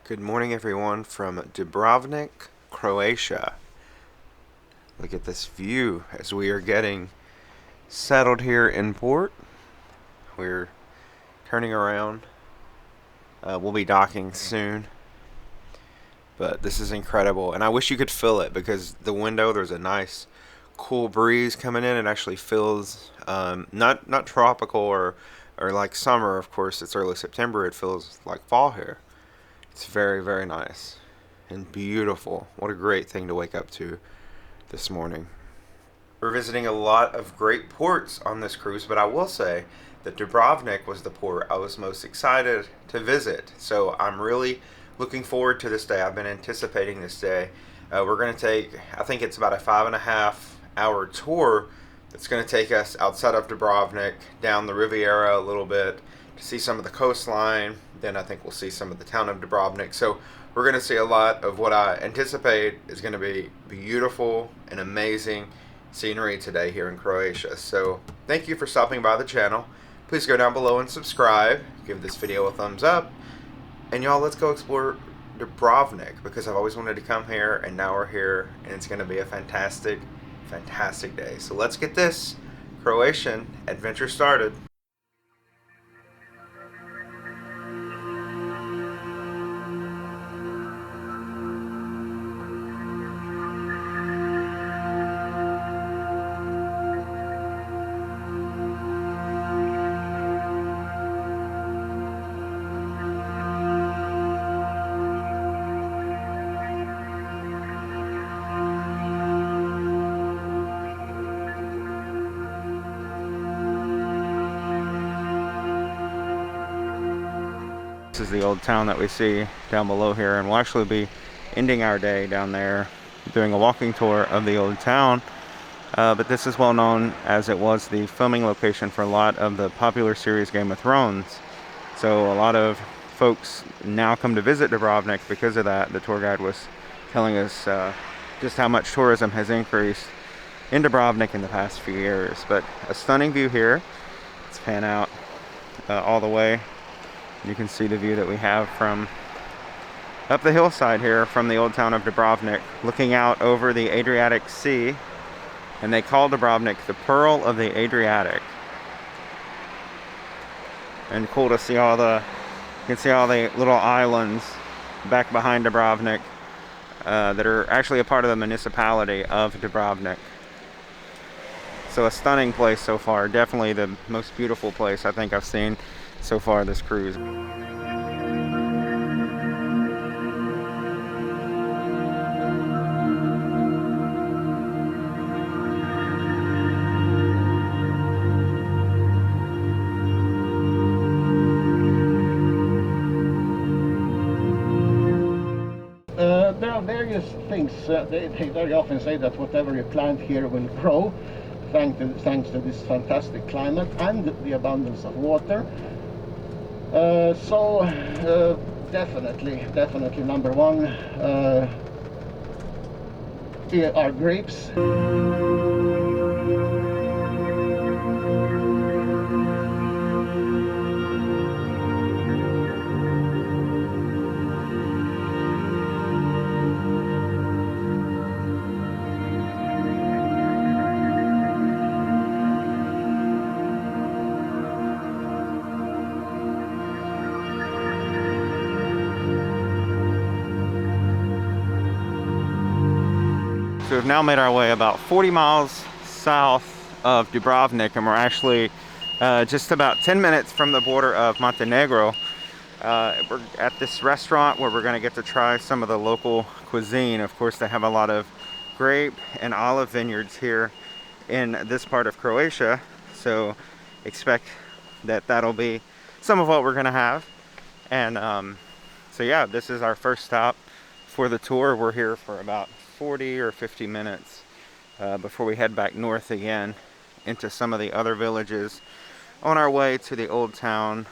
Good morning, everyone, from Dubrovnik, Croatia. Look at this view as we are getting settled here in port. We're turning around. We'll be docking soon, but this is incredible, and I wish you could feel it because the window there's a nice, cool breeze coming in. It actually feels not tropical or like summer. Of course, it's early September. It feels like fall here. It's very, very nice and beautiful. What a great thing to wake up to this morning. We're visiting a lot of great ports on this cruise, but I will say that Dubrovnik was the port I was most excited to visit. So I'm really looking forward to this day. I've been anticipating this day. We're going to take, I think it's about a 5.5 hour tour that's going to take us outside of Dubrovnik, down the Riviera a little bit, to see some of the coastline. Then I think we'll see some of the town of Dubrovnik. So we're going to see a lot of what I anticipate is going to be beautiful and amazing scenery today here in Croatia. So thank you for stopping by the channel. Please go down below and subscribe. Give this video a thumbs up. And y'all, let's go explore Dubrovnik because I've always wanted to come here, and now we're here, and it's going to be a fantastic, fantastic day. So let's get this Croatian adventure started. This is the old town that we see down below here, and we'll actually be ending our day down there doing a walking tour of the old town. But this is well known as it was the filming location for a lot of the popular series Game of Thrones. So a lot of folks now come to visit Dubrovnik because of that. The tour guide was telling us just how much tourism has increased in Dubrovnik in the past few years. But a stunning view here. Let's pan out all the way. You can see the view that we have from up the hillside here from the old town of Dubrovnik, looking out over the Adriatic Sea. And they call Dubrovnik the Pearl of the Adriatic. And cool to see you can see all the little islands back behind Dubrovnik that are actually a part of the municipality of Dubrovnik. So a stunning place so far, definitely the most beautiful place I think I've seen so far this cruise. There are various things. They very often say that whatever you plant here will grow, thanks to this fantastic climate and the abundance of water. Definitely number one are grapes. So we've now made our way about 40 miles south of Dubrovnik, and we're actually just about 10 minutes from the border of Montenegro. We're at this restaurant where we're going to get to try some of the local cuisine. Of course, they have a lot of grape and olive vineyards here in this part of Croatia, so expect that that'll be some of what we're going to have. And so yeah, this is our first stop for the tour. We're here for about 40 or 50 minutes before we head back north again into some of the other villages on our way to the old town.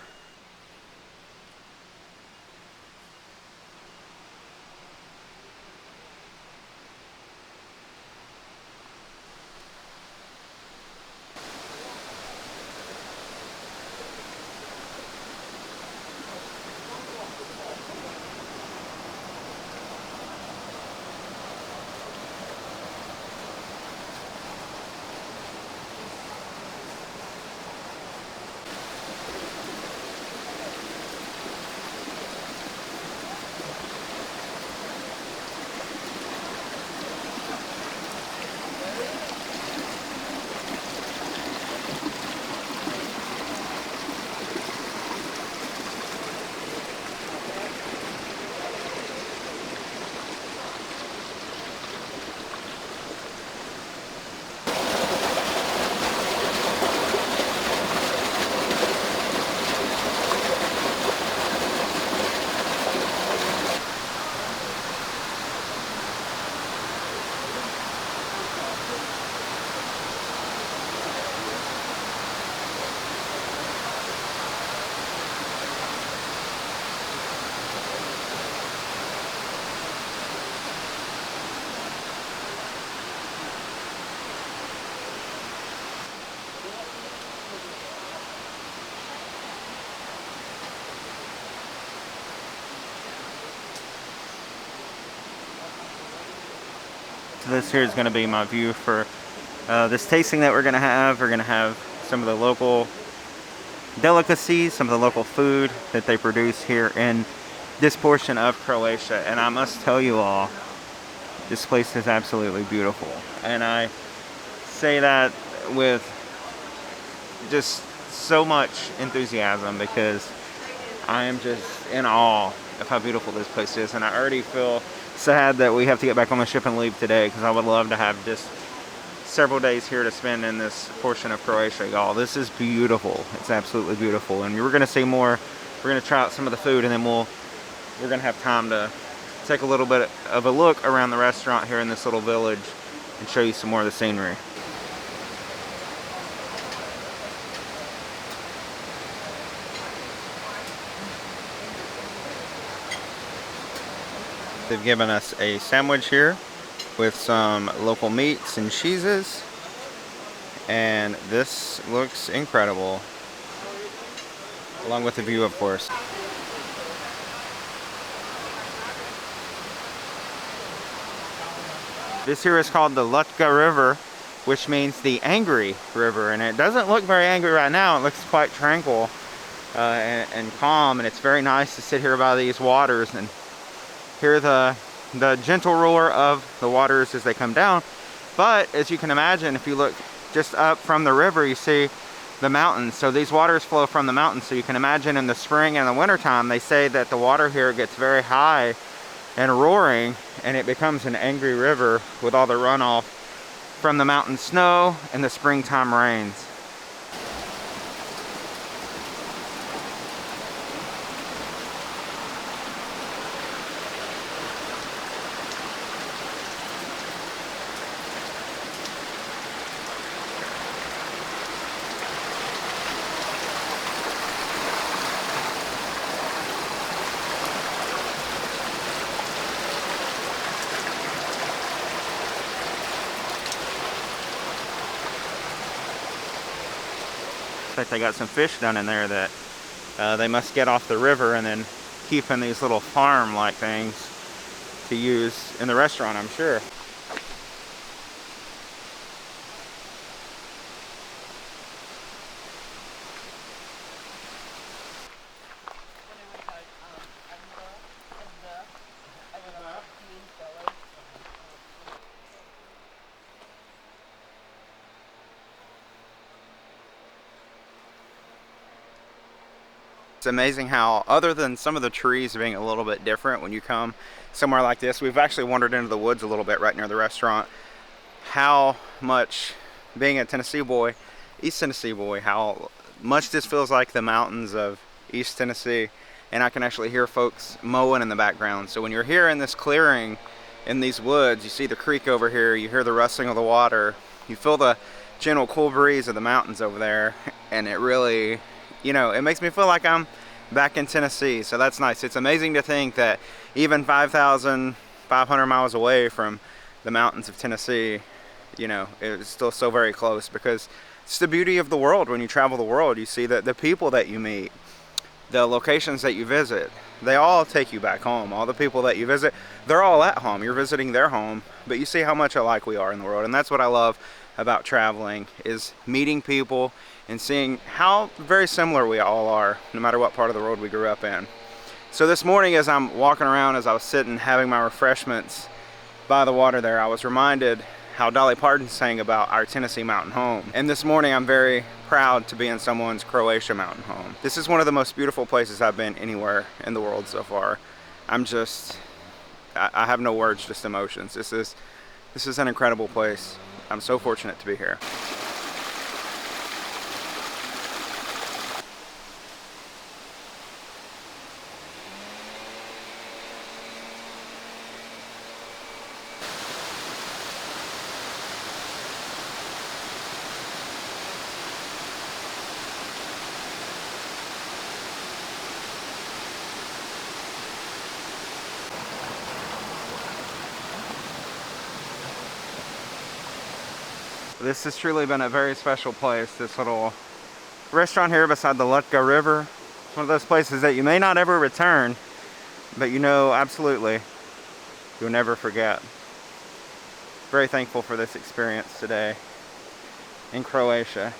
this here is going to be my view for this tasting that we're going to have. We're going to have some of the local delicacies, some of the local food that they produce here in this portion of Croatia. And I must tell you all, this place is absolutely beautiful. And I say that with just so much enthusiasm because I am just in awe of how beautiful this place is. And I already feel sad that we have to get back on the ship and leave today, because I would love to have just several days here to spend in this portion of Croatia, y'all. This is beautiful. It's absolutely beautiful. And we're going to see more. We're going to try out some of the food, and then we're going to have time to take a little bit of a look around the restaurant here in this little village and show you some more of the scenery. They've given us a sandwich here with some local meats and cheeses, and this looks incredible, along with the view, of course. This here is called the Ljuta River, which means the angry river, and it doesn't look very angry right now. It looks quite tranquil and calm, and it's very nice to sit here by these waters and hear the gentle roar of the waters as they come down. But as you can imagine, if you look just up from the river, you see the mountains. So these waters flow from the mountains. So you can imagine in the spring and the winter time, they say that the water here gets very high and roaring, and it becomes an angry river with all the runoff from the mountain snow and the springtime rains. Looks like they got some fish down in there that they must get off the river and then keep in these little farm-like things to use in the restaurant, I'm sure. It's amazing how, other than some of the trees being a little bit different when you come somewhere like this, we've actually wandered into the woods a little bit right near the restaurant, how much, being a Tennessee boy, East Tennessee boy, how much this feels like the mountains of East Tennessee. And I can actually hear folks mowing in the background. So when you're here in this clearing, in these woods, you see the creek over here, you hear the rustling of the water, you feel the gentle cool breeze of the mountains over there, and it really, you know, it makes me feel like I'm back in Tennessee. So that's nice. It's amazing to think that even 5,500 miles away from the mountains of Tennessee, you know, it's still so very close, because it's the beauty of the world. When you travel the world, you see that the people that you meet, the locations that you visit, they all take you back home. All the people that you visit, they're all at home. You're visiting their home, but you see how much alike we are in the world. And that's what I love about traveling, is meeting people and seeing how very similar we all are, no matter what part of the world we grew up in. So this morning, as I'm walking around, as I was sitting having my refreshments by the water there, I was reminded how Dolly Parton sang about our Tennessee mountain home. And this morning, I'm very proud to be in someone's Croatia mountain home. This is one of the most beautiful places I've been anywhere in the world so far. I have no words, just emotions. This is an incredible place. I'm so fortunate to be here. This has truly been a very special place, this little restaurant here beside the Ljuta River. It's one of those places that you may not ever return, but you know absolutely you'll never forget. very thankful for this experience today in Croatia.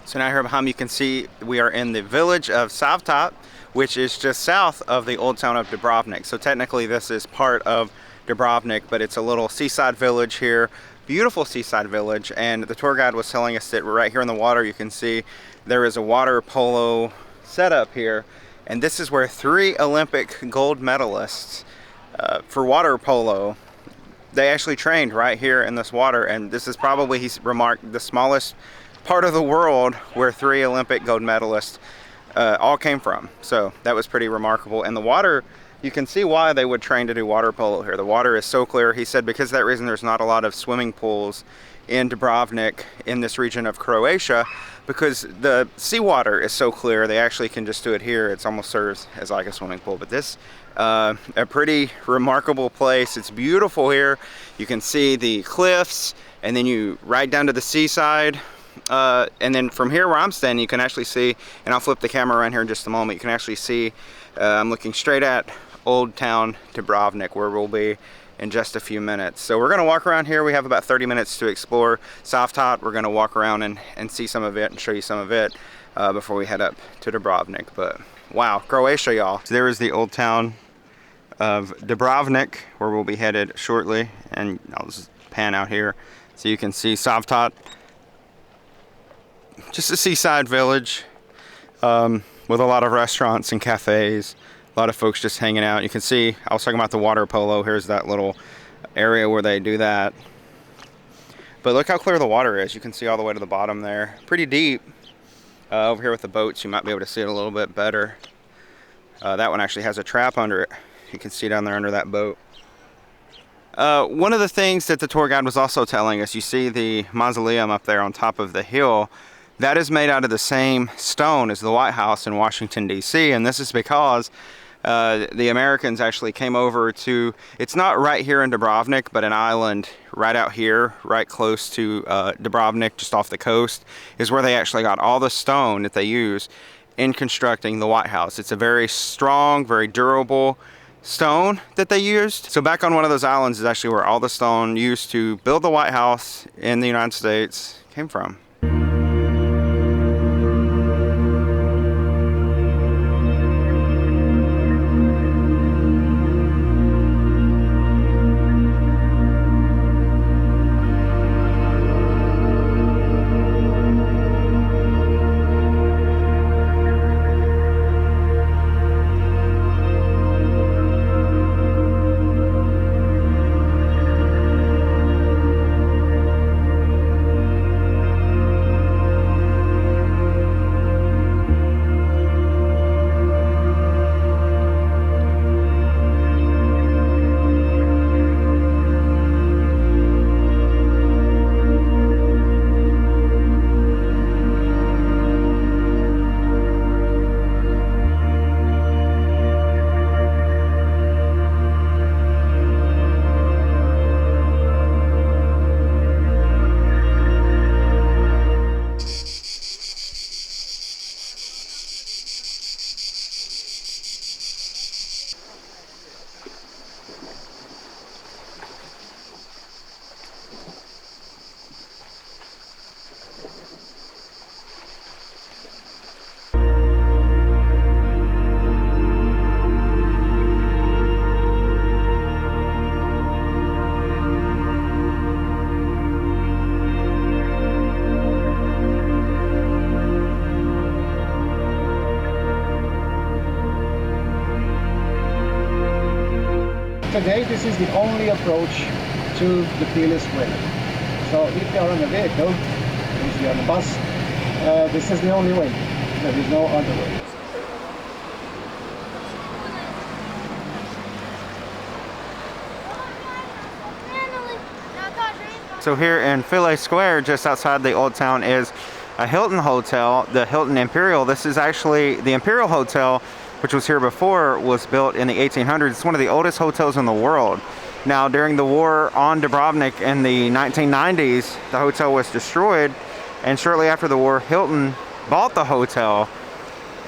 So now here behind me you can see we are in the village of Cavtat, which is just south of the old town of Dubrovnik. So technically this is part of Dubrovnik, but it's a little seaside village here. Beautiful seaside village, and the tour guide was telling us that right here in the water you can see there is a water polo setup here, and this is where 3 Olympic gold medalists for water polo, they actually trained right here in this water, and this is probably, he's remarked, the smallest part of the world where 3 Olympic gold medalists all came from. So that was pretty remarkable. And the water, you can see why they would train to do water polo here. The water is so clear. He said because of that reason there's not a lot of swimming pools in Dubrovnik, in this region of Croatia, because the seawater is so clear. They actually can just do it here. It almost serves as like a swimming pool. But this a pretty remarkable place. It's beautiful here. You can see the cliffs, and then you ride down to the seaside. And then from here where I'm standing, you can actually see, and I'll flip the camera around here in just a moment, you can actually see, I'm looking straight at Old Town Dubrovnik, where we'll be in just a few minutes. So we're going to walk around here. We have about 30 minutes to explore Cavtat. We're going to walk around and see some of it and show you some of it before we head up to Dubrovnik. But wow, Croatia, y'all. So there is the Old Town of Dubrovnik, where we'll be headed shortly, and I'll just pan out here so you can see Cavtat. Just a seaside village with a lot of restaurants and cafes, a lot of folks just hanging out. You can see, I was talking about the water polo. Here's that little area where they do that. But look how clear the water is. You can see all the way to the bottom there. Pretty deep. Over here with the boats, you might be able to see it a little bit better. That one actually has a trap under it. You can see down there under that boat. One of the things that the tour guide was also telling us, you see the mausoleum up there on top of the hill. That is made out of the same stone as the White House in Washington, D.C. And this is because the Americans actually came over to, it's not right here in Dubrovnik, but an island right out here, right close to Dubrovnik, just off the coast, is where they actually got all the stone that they use in constructing the White House. It's a very strong, very durable stone that they used. So back on one of those islands is actually where all the stone used to build the White House in the United States came from. today this is the only approach to the Pili Square. So if you are on a vehicle, if you are on a bus, this is the only way. There is no other way. So here in Pili Square, just outside the old town, is a Hilton hotel, the Hilton Imperial. This is actually the Imperial Hotel, which was here before, was built in the 1800s. It's one of the oldest hotels in the world. Now, during the war on Dubrovnik in the 1990s, the hotel was destroyed, and shortly after the war, Hilton bought the hotel,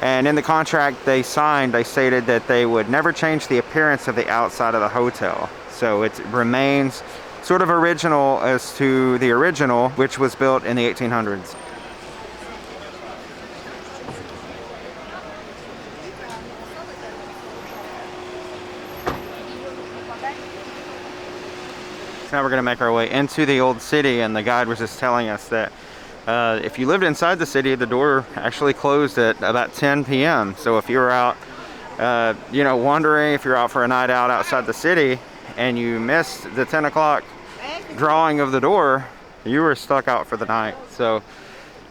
and in the contract they signed, they stated that they would never change the appearance of the outside of the hotel. So it remains sort of original as to the original, which was built in the 1800s. Now we're going to make our way into the old city, and the guide was just telling us that if you lived inside the city, the door actually closed at about 10 p.m. So if you were out, wandering, if you're out for a night out outside the city and you missed the 10 o'clock drawing of the door, you were stuck out for the night. So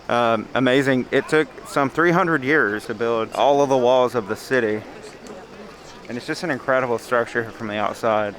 amazing. It took some 300 years to build all of the walls of the city, and it's just an incredible structure from the outside.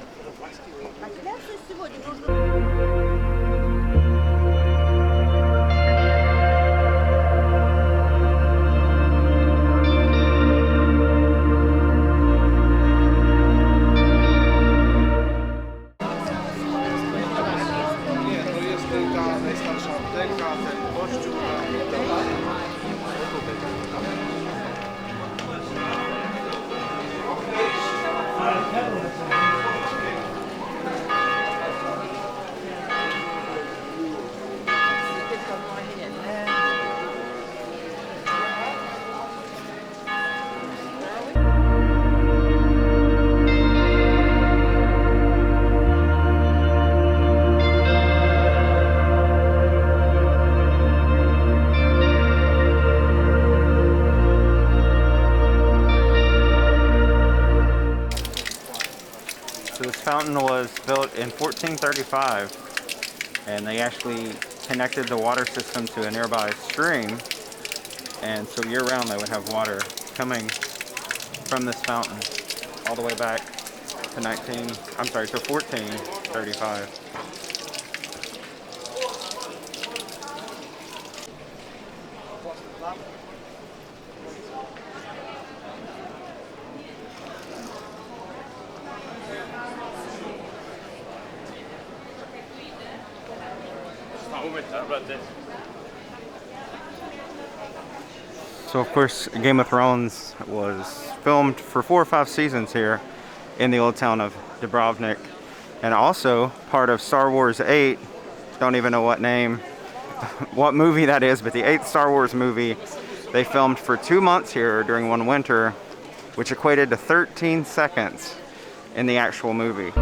Fountain was built in 1435, and they actually connected the water system to a nearby stream, and so year-round they would have water coming from this fountain all the way back to 1435. So of course, Game of Thrones was filmed for 4 or 5 seasons here in the old town of Dubrovnik, and also part of Star Wars 8. Don't even know what name, what movie that is, but the 8th Star Wars movie they filmed for 2 months here during one winter, which equated to 13 seconds in the actual movie.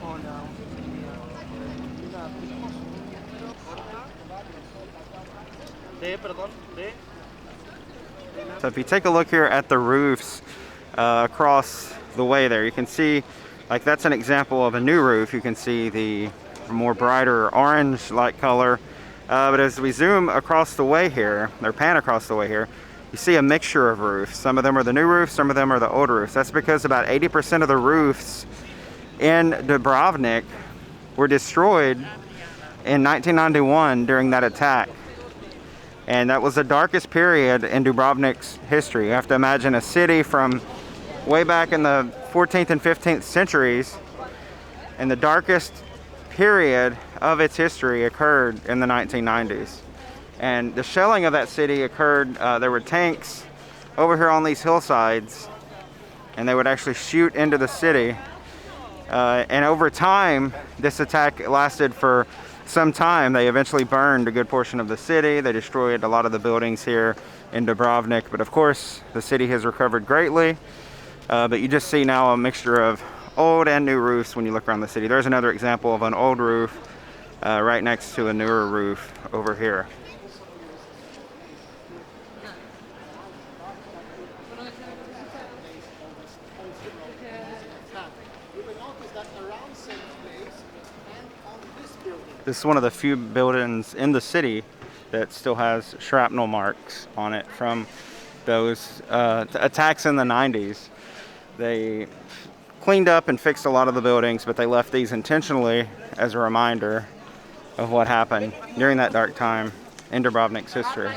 Oh no. So if you take a look here at the roofs across the way there, you can see, like, that's an example of a new roof. You can see the more brighter orange-like color. But as we zoom across the way here, or pan across the way here, you see a mixture of roofs. Some of them are the new roofs, some of them are the old roofs. That's because about 80% of the roofs in Dubrovnik were destroyed in 1991 during that attack. And that was the darkest period in Dubrovnik's history. You have to imagine a city from way back in the 14th and 15th centuries, and the darkest period of its history occurred in the 1990s. And the shelling of that city occurred, there were tanks over here on these hillsides, and they would actually shoot into the city. And over time, this attack lasted for some time. They eventually burned a good portion of the city. They destroyed a lot of the buildings here in Dubrovnik, but of course the city has recovered greatly. But you just see now a mixture of old and new roofs when you look around the city. There's another example of an old roof right next to a newer roof over here. This is one of the few buildings in the city that still has shrapnel marks on it from those attacks in the 90s. They cleaned up and fixed a lot of the buildings, but they left these intentionally as a reminder of what happened during that dark time in Dubrovnik's history.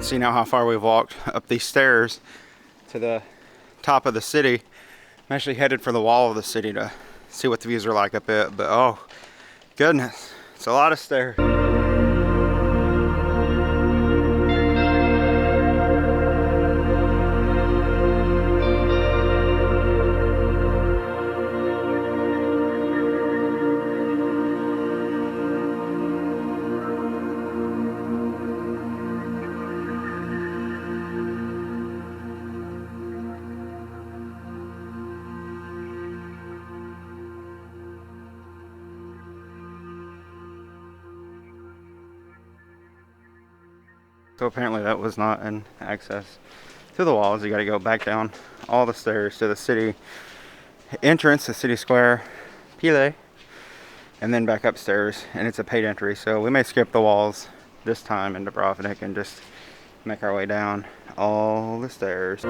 See now how far we've walked up these stairs to the top of the city. I'm actually headed for the wall of the city to see what the views are like up it, but oh goodness, it's a lot of stairs. So apparently that was not an access to the walls. You got to go back down all the stairs to the city entrance, the city square, Pile, and then back upstairs, and it's a paid entry. So we may skip the walls this time in Dubrovnik and just make our way down all the stairs.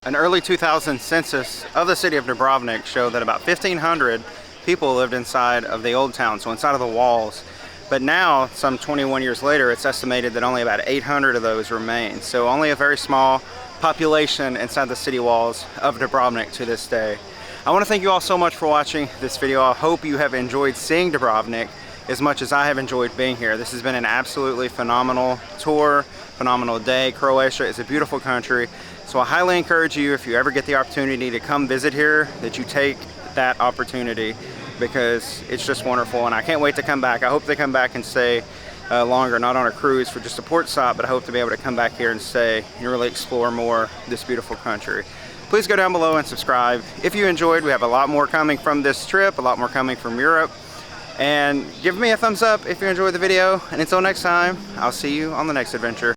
An early 2000 census of the city of Dubrovnik showed that about 1,500 people lived inside of the old town, so inside of the walls. But now, some 21 years later, it's estimated that only about 800 of those remain. So only a very small population inside the city walls of Dubrovnik to this day. I want to thank you all so much for watching this video. I hope you have enjoyed seeing Dubrovnik as much as I have enjoyed being here. This has been an absolutely phenomenal tour, phenomenal day. Croatia is a beautiful country. So I highly encourage you, if you ever get the opportunity to come visit here, that you take that opportunity, because it's just wonderful, and I can't wait to come back. I hope to come back and stay longer, not on a cruise for just a port stop, but I hope to be able to come back here and stay and really explore more this beautiful country. Please go down below and subscribe. If you enjoyed, we have a lot more coming from this trip, a lot more coming from Europe, and give me a thumbs up if you enjoyed the video, and until next time, I'll see you on the next adventure.